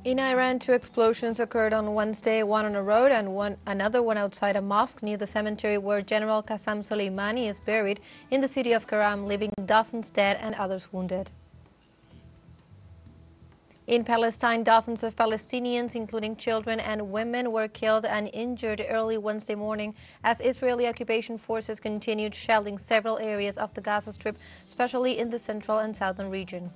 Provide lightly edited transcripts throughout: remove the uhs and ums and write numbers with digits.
In Iran, two explosions occurred on Wednesday, one on a road and another one outside a mosque near the cemetery where General Soleimani is buried in the city of Karam, leaving dozens dead and others wounded. In Palestine, dozens of Palestinians, including children and women, were killed and injured early Wednesday morning as Israeli occupation forces continued shelling several areas of the Gaza Strip, especially in the central and southern region.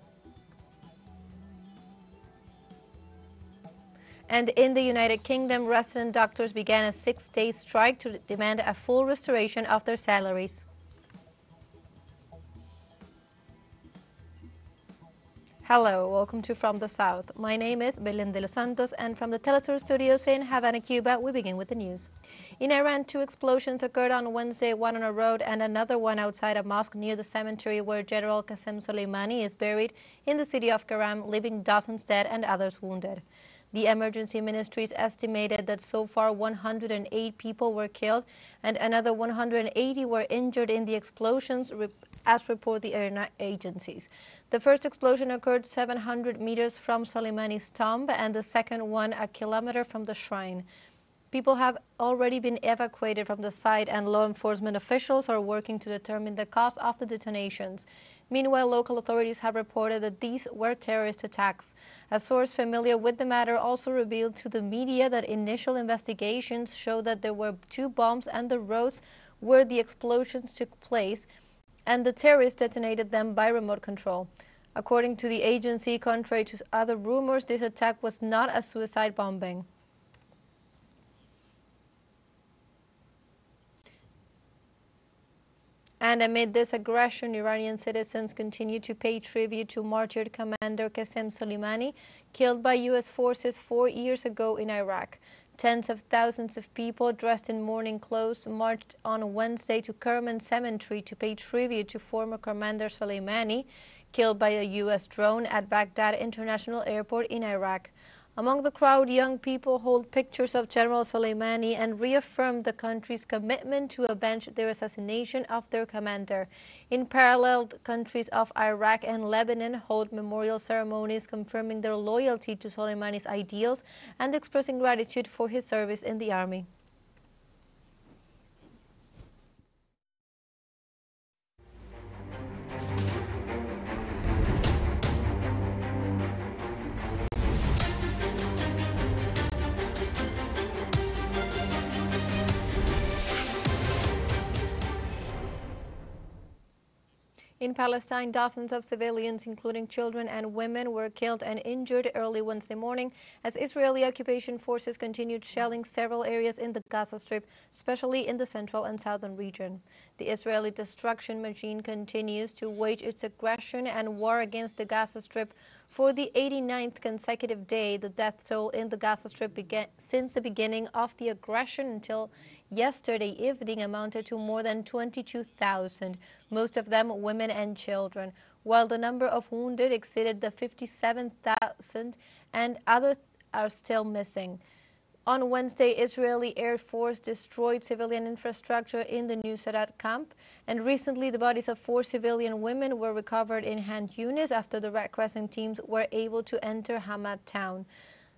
And in the United Kingdom, resident doctors began a 6-day strike to demand a full restoration of their salaries. Hello, welcome to From the South. My name is Belén de los Santos, and from the TeleSUR studios in Havana, Cuba, we begin with the news. In Iran, two explosions occurred on Wednesday, one on a road and another one outside a mosque near the cemetery where General Soleimani is buried in the city of Karam, leaving dozens dead and others wounded. The emergency ministries estimated that so far 108 people were killed and another 180 were injured in the explosions, as report the air agencies. The first explosion occurred 700 meters from Soleimani's tomb and the second one a kilometer from the shrine. People have already been evacuated from the site and law enforcement officials are working to determine the cause of the detonations. Meanwhile, local authorities have reported that these were terrorist attacks. A source familiar with the matter also revealed to the media that initial investigations show that there were two bombs on the roads where the explosions took place, and the terrorists detonated them by remote control. According to the agency, contrary to other rumors, this attack was not a suicide bombing. And amid this aggression, Iranian citizens continue to pay tribute to martyred Commander Qasem Soleimani, killed by U.S. forces 4 years ago in Iraq. Tens of thousands of people dressed in mourning clothes marched on Wednesday to Kerman Cemetery to pay tribute to former Commander Soleimani, killed by a U.S. drone at Baghdad International Airport in Iraq. Among the crowd, young people hold pictures of General Soleimani and reaffirmed the country's commitment to avenge their assassination of their commander. In parallel, countries of Iraq and Lebanon hold memorial ceremonies confirming their loyalty to Soleimani's ideals and expressing gratitude for his service in the army. In Palestine, dozens of civilians, including children and women, were killed and injured early Wednesday morning as Israeli occupation forces continued shelling several areas in the Gaza Strip, especially in the central and southern region. The Israeli destruction machine continues to wage its aggression and war against the Gaza Strip. For the 89th consecutive day, the death toll in the Gaza Strip since the beginning of the aggression until yesterday evening amounted to more than 22,000, most of them women and children, while the number of wounded exceeded the 57,000 and others are still missing. On Wednesday, Israeli Air Force destroyed civilian infrastructure in the Nuseirat camp, and recently the bodies of 4 civilian women were recovered in Han Yunis after the Red Crescent teams were able to enter Hamad town.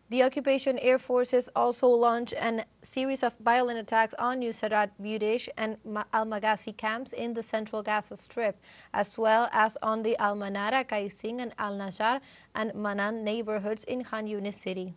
The occupation air forces also launched a series of violent attacks on Nuseirat, Budesh, and Al-Maghazi camps in the central Gaza Strip, as well as on the Al-Manara, Qaising, and Al-Najjar and Manan neighborhoods in Khan Yunis city.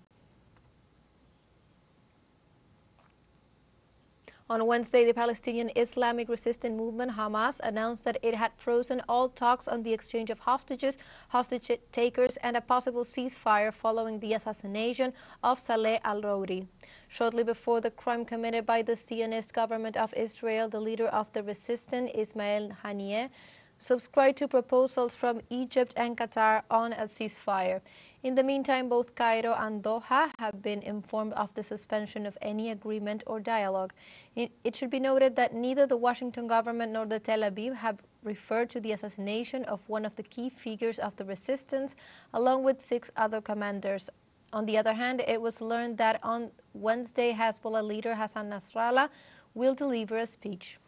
On Wednesday, the Palestinian Islamic Resistance Movement, Hamas, announced that it had frozen all talks on the exchange of hostages, hostage takers, and a possible ceasefire following the assassination of Saleh al-Rouri. Shortly before the crime committed by the Zionist government of Israel, the leader of the resistance, Ismail Haniyeh, subscribed to proposals from Egypt and Qatar on a ceasefire. In the meantime, both Cairo and Doha have been informed of the suspension of any agreement or dialogue. It should be noted that neither the Washington government nor the Tel Aviv have referred to the assassination of one of the key figures of the resistance, along with 6 other commanders. On the other hand, it was learned that on Wednesday, Hezbollah leader Hassan Nasrallah will deliver a speech.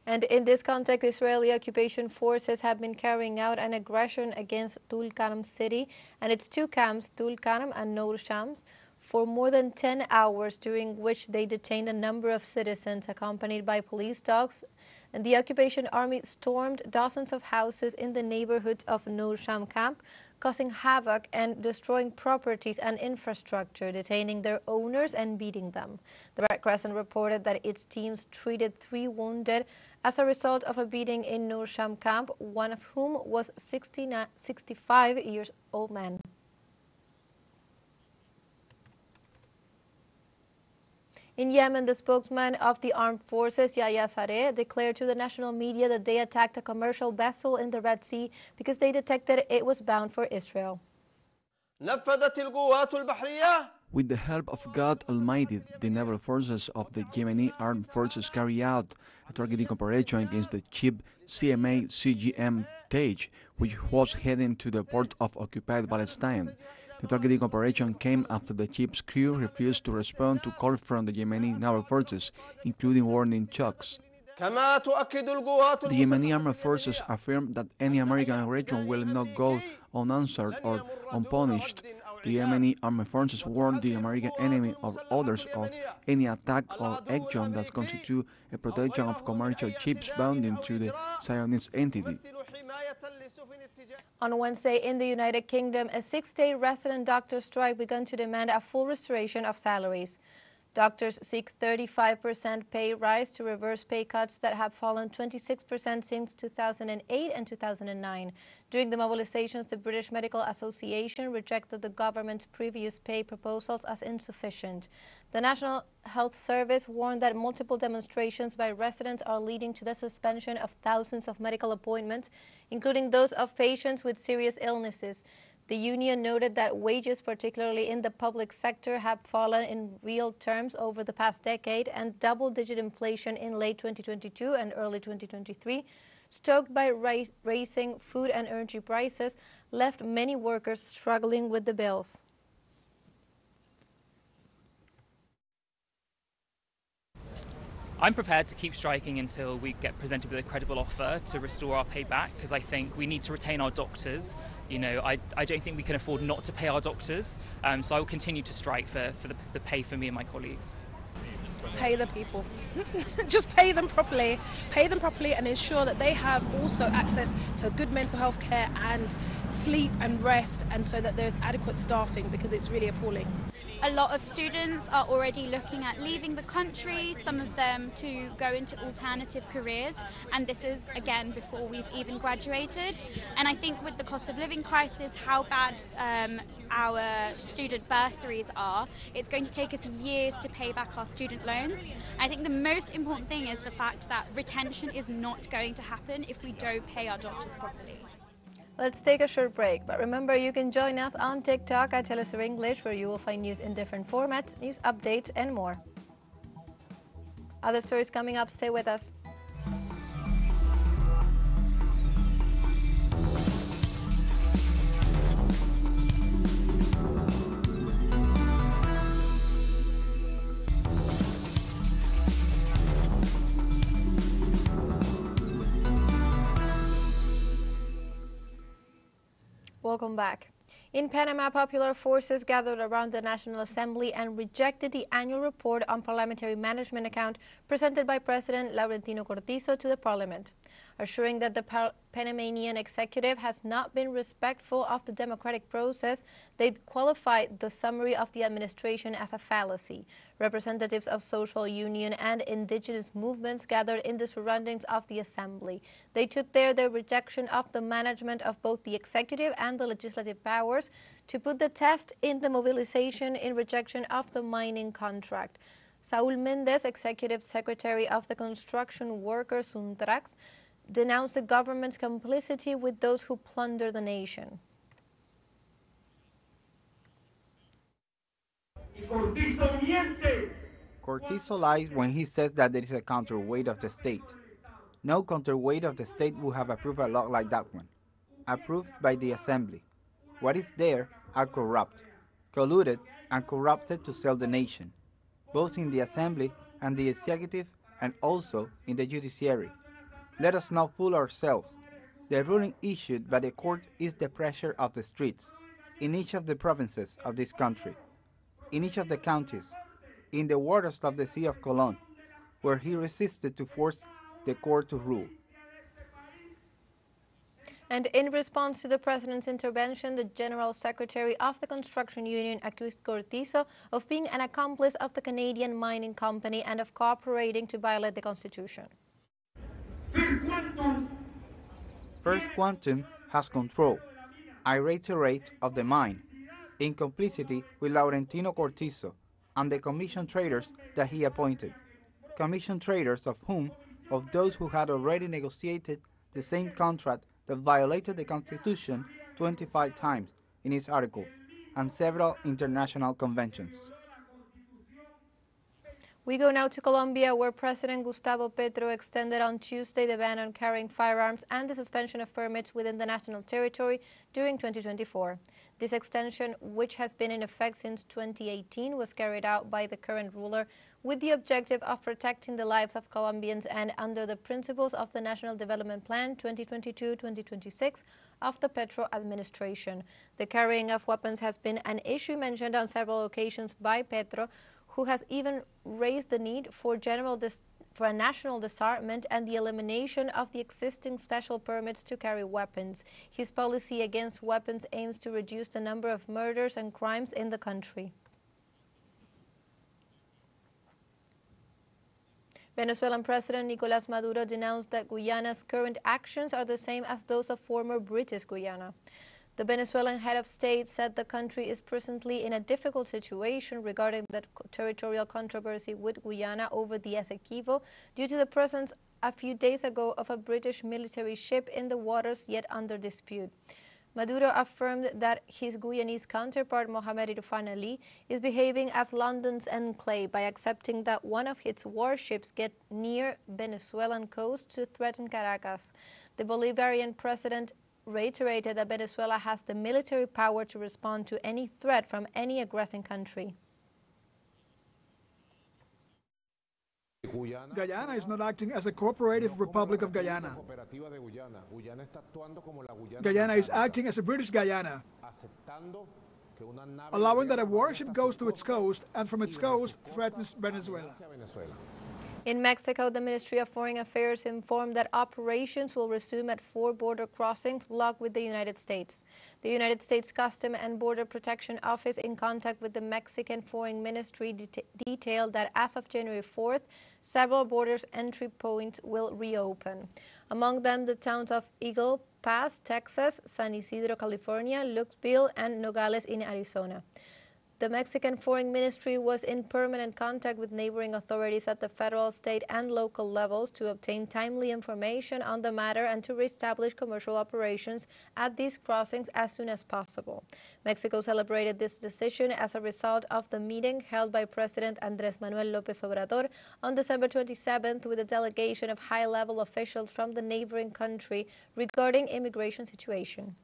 And in this context, Israeli occupation forces have been carrying out an aggression against Tulkarm city and its two camps, Tulkarm and Noor Shams, for more than 10 hours, during which they detained a number of citizens accompanied by police dogs. And the occupation army stormed dozens of houses in the neighborhoods of Noor Sham camp, causing havoc and destroying properties and infrastructure, detaining their owners and beating them. The Red Crescent reported that its teams treated 3 wounded as a result of a beating in Noor Sham camp, one of whom was 65 years old man. In Yemen, the spokesman of the armed forces, Yahya Sareh, declared to the national media that they attacked a commercial vessel in the Red Sea because they detected it was bound for Israel. With the help of God Almighty, the naval forces of the Yemeni armed forces carried out a targeting operation against the ship CMA CGM Tage, which was heading to the port of occupied Palestine. The targeting operation came after the ship's crew refused to respond to calls from the Yemeni naval forces, including warning shots. The Yemeni armed forces affirm that any American aggression will not go unanswered or unpunished. The Yemeni armed forces warned the American enemy or others of any attack or action that constitute a protection of commercial ships bound to the Zionist entity. On Wednesday, in the United Kingdom, a 6-day resident doctor strike began to demand a full restoration of salaries. Doctors seek 35% pay rise to reverse pay cuts that have fallen 26% since 2008 and 2009. During the mobilizations, the British Medical Association rejected the government's previous pay proposals as insufficient. The National Health Service warned that multiple demonstrations by residents are leading to the suspension of thousands of medical appointments, including those of patients with serious illnesses. The union noted that wages, particularly in the public sector, have fallen in real terms over the past decade, and double-digit inflation in late 2022 and early 2023, stoked by rising food and energy prices, left many workers struggling with the bills. I'm prepared to keep striking until we get presented with a credible offer to restore our pay back, because I think we need to retain our doctors. You know, I don't think we can afford not to pay our doctors, so I will continue to strike for the pay for me and my colleagues. Pay the people. Just pay them properly and ensure that they have also access to good mental health care and sleep and rest, and so that there's adequate staffing, because it's really appalling. A lot of students are already looking at leaving the country, some of them to go into alternative careers, and this is again before we've even graduated. And I think with the cost of living crisis, how bad our student bursaries are, it's going to take us years to pay back our student loans. I think the most important thing is the fact that retention is not going to happen if we don't pay our doctors properly. Let's take a short break, but remember you can join us on TikTok at TeleSUR English, where you will find news in different formats, news updates and more. Other stories coming up, stay with us. Welcome back. In Panama, popular forces gathered around the National Assembly and rejected the annual report on parliamentary management account presented by President Laurentino Cortizo to the parliament, assuring that the Panamanian executive has not been respectful of the democratic process. They qualified the summary of the administration as a fallacy. Representatives of social union and indigenous movements gathered in the surroundings of the assembly. They took there their rejection of the management of both the executive and the legislative powers to put the test in the mobilization in rejection of the mining contract. Saúl Méndez, executive secretary of the construction workers Suntrax, denounced the government's complicity with those who plunder the nation. Cortizo lies when he says that there is a counterweight of the state. No counterweight of the state would have approved a law like that one, approved by the assembly. What is there are corrupt, colluded and corrupted to sell the nation, both in the assembly and the executive and also in the judiciary. Let us not fool ourselves. The ruling issued by the court is the pressure of the streets, in each of the provinces of this country, in each of the counties, in the waters of the Sea of Colón, where he resisted to force the court to rule. And in response to the president's intervention, the General Secretary of the Construction Union accused Cortizo of being an accomplice of the Canadian mining company and of cooperating to violate the Constitution. First Quantum has control, I reiterate, of the mine, in complicity with Laurentino Cortizo and the commission traders that he appointed. Commission traders of those who had already negotiated the same contract that violated the Constitution 25 times in its article, and several international conventions. We go now to Colombia, where President Gustavo Petro extended on Tuesday the ban on carrying firearms and the suspension of permits within the national territory during 2024. This extension, which has been in effect since 2018, was carried out by the current ruler with the objective of protecting the lives of Colombians and under the principles of the National Development Plan 2022-2026 of the Petro administration. The carrying of weapons has been an issue mentioned on several occasions by Petro, who has even raised the need for a national disarmament and the elimination of the existing special permits to carry weapons. His policy against weapons aims to reduce the number of murders and crimes in the country. Venezuelan President Nicolás Maduro denounced that Guyana's current actions are the same as those of former British Guyana. The Venezuelan head of state said the country is presently in a difficult situation regarding the territorial controversy with Guyana over the Essequibo due to the presence a few days ago of a British military ship in the waters yet under dispute. Maduro affirmed that his Guyanese counterpart, Mohamed Irfan Ali, is behaving as London's enclave by accepting that one of its warships get near Venezuelan coast to threaten Caracas. The Bolivarian president reiterated that Venezuela has the military power to respond to any threat from any aggressing country. Guyana is not acting as a cooperative Republic of Guyana. Guyana is acting as a British Guyana, allowing that a warship goes to its coast and from its coast threatens Venezuela. In Mexico, the Ministry of Foreign Affairs informed that operations will resume at 4 border crossings blocked with the United States. The United States Customs and Border Protection Office, in contact with the Mexican Foreign Ministry, detailed that as of January 4th, several borders entry points will reopen. Among them, the towns of Eagle Pass, Texas, San Isidro, California, Luxville, and Nogales in Arizona. The Mexican Foreign Ministry was in permanent contact with neighboring authorities at the federal, state, and local levels to obtain timely information on the matter and to reestablish commercial operations at these crossings as soon as possible. Mexico celebrated this decision as a result of the meeting held by President Andrés Manuel López Obrador on December 27th with a delegation of high-level officials from the neighboring country regarding immigration situation.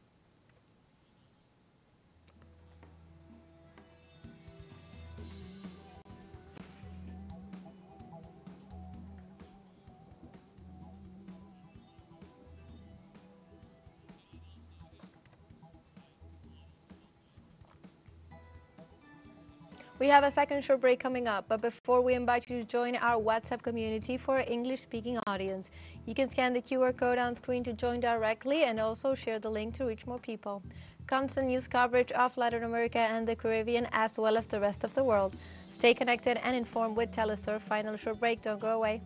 We have a second short break coming up, but before we invite you to join our WhatsApp community for our English-speaking audience. You can scan the QR code on screen to join directly and also share the link to reach more people. Constant news coverage of Latin America and the Caribbean as well as the rest of the world. Stay connected and informed with TeleSUR. Final short break, don't go away.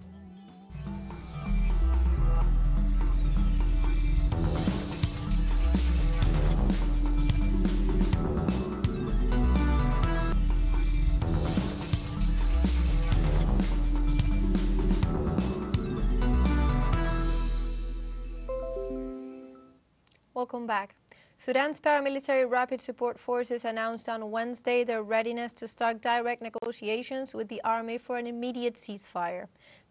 Welcome back. Sudan's paramilitary rapid support forces announced on Wednesday their readiness to start direct negotiations with the army for an immediate ceasefire.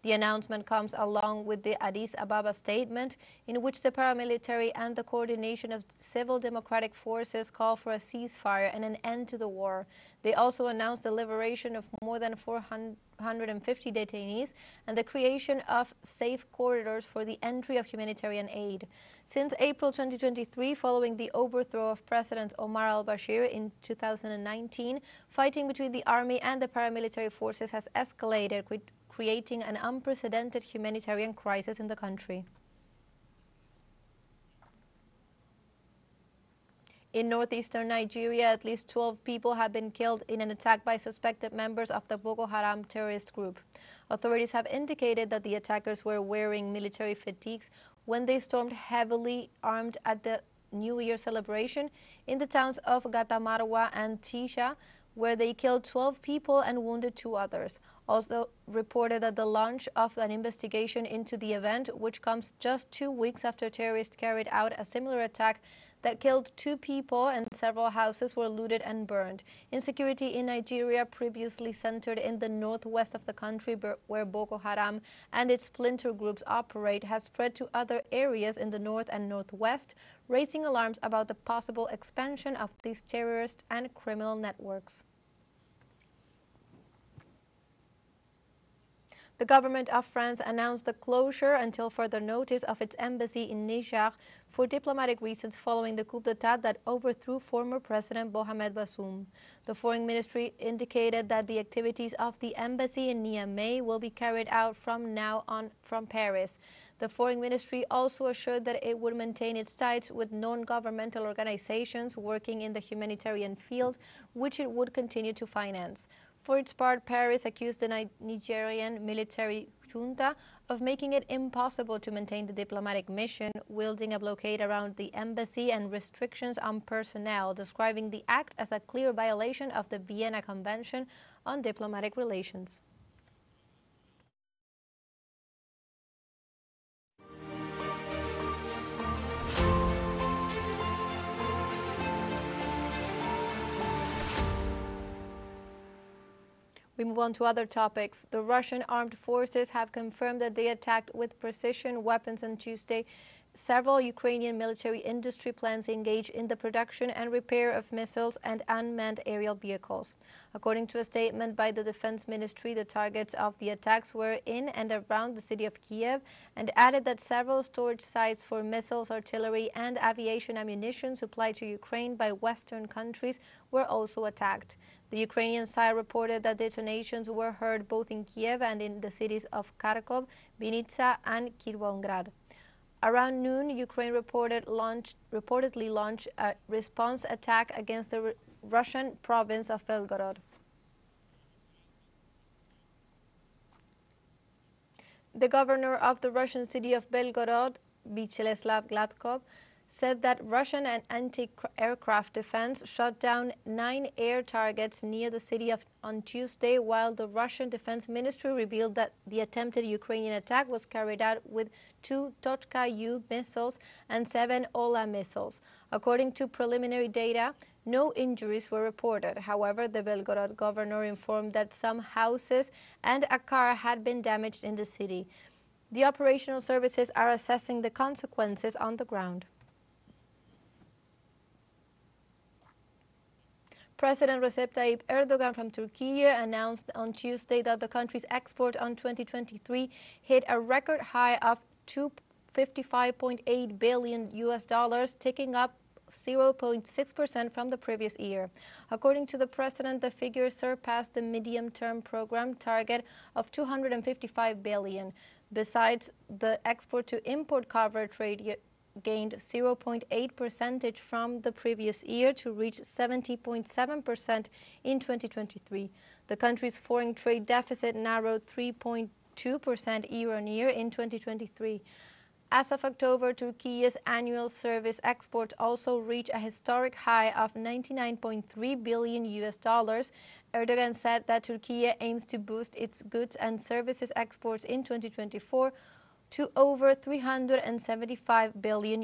The announcement comes along with the Addis Ababa statement, in which the paramilitary and the coordination of civil democratic forces call for a ceasefire and an end to the war. They also announced the liberation of more than 450 detainees and the creation of safe corridors for the entry of humanitarian aid. Since April 2023, following the overthrow of President Omar al-Bashir in 2019, fighting between the army and the paramilitary forces has escalated, creating an unprecedented humanitarian crisis in the country. In northeastern Nigeria, at least 12 people have been killed in an attack by suspected members of the Boko Haram terrorist group. Authorities have indicated that the attackers were wearing military fatigues when they stormed heavily armed at the New Year celebration in the towns of Gatamarwa and Tisha, where they killed 12 people and wounded 2 others. Also reported that the launch of an investigation into the event, which comes just 2 weeks after terrorists carried out a similar attack that killed 2 people and several houses were looted and burned. Insecurity in Nigeria, previously centered in the northwest of the country where Boko Haram and its splinter groups operate, has spread to other areas in the north and northwest, raising alarms about the possible expansion of these terrorist and criminal networks. The government of France announced the closure until further notice of its embassy in Niger for diplomatic reasons following the coup d'etat that overthrew former President Mohamed Bazoum. The foreign ministry indicated that the activities of the embassy in Niamey will be carried out from now on from Paris. The foreign ministry also assured that it would maintain its ties with non-governmental organizations working in the humanitarian field, which it would continue to finance. For its part, Paris accused the Nigerian military junta of making it impossible to maintain the diplomatic mission, wielding a blockade around the embassy and restrictions on personnel, describing the act as a clear violation of the Vienna Convention on Diplomatic Relations. We move on to other topics. The Russian armed forces have confirmed that they attacked with precision weapons on Tuesday several Ukrainian military industry plants engaged in the production and repair of missiles and unmanned aerial vehicles. According to a statement by the Defense Ministry, the targets of the attacks were in and around the city of Kiev, and added that several storage sites for missiles, artillery, and aviation ammunition supplied to Ukraine by Western countries were also attacked. The Ukrainian side reported that detonations were heard both in Kiev and in the cities of Kharkov, Vinnytsia, and Kirovograd. Around noon, Ukraine reportedly launched a response attack against the Russian province of Belgorod. The governor of the Russian city of Belgorod, Vyacheslav Gladkov, said that Russian and anti-aircraft defense shot down 9 air targets near the city on Tuesday, while the Russian Defense Ministry revealed that the attempted Ukrainian attack was carried out with 2 Tochka-U missiles and 7 Ola missiles. According to preliminary data, no injuries were reported. However, the Belgorod governor informed that some houses and a car had been damaged in the city. The operational services are assessing the consequences on the ground. President Recep Tayyip Erdogan from Turkey announced on Tuesday that the country's export on 2023 hit a record high of $255.8 billion, ticking up 0.6% from the previous year. According to the president, the figure surpassed the medium-term program target of $255 billion. Besides, the export-to-import coverage rate gained 0.8% from the previous year to reach 70.7% in 2023. The country's foreign trade deficit narrowed 3.2% year-on-year in 2023. As of October, Turkey's annual service exports also reached a historic high of $99.3 billion. Erdogan said that Turkey aims to boost its goods and services exports in 2024 to over $375 billion.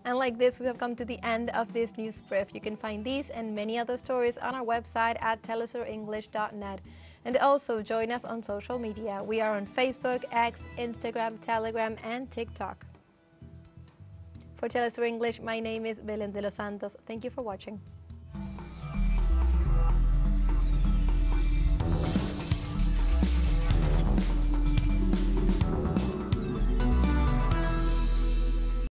And like this, we have come to the end of this news brief. You can find these and many other stories on our website at telesurenglish.net. And also join us on social media. We are on Facebook, X, Instagram, Telegram, and TikTok. For TeleSUR English, my name is Belén de los Santos. Thank you for watching.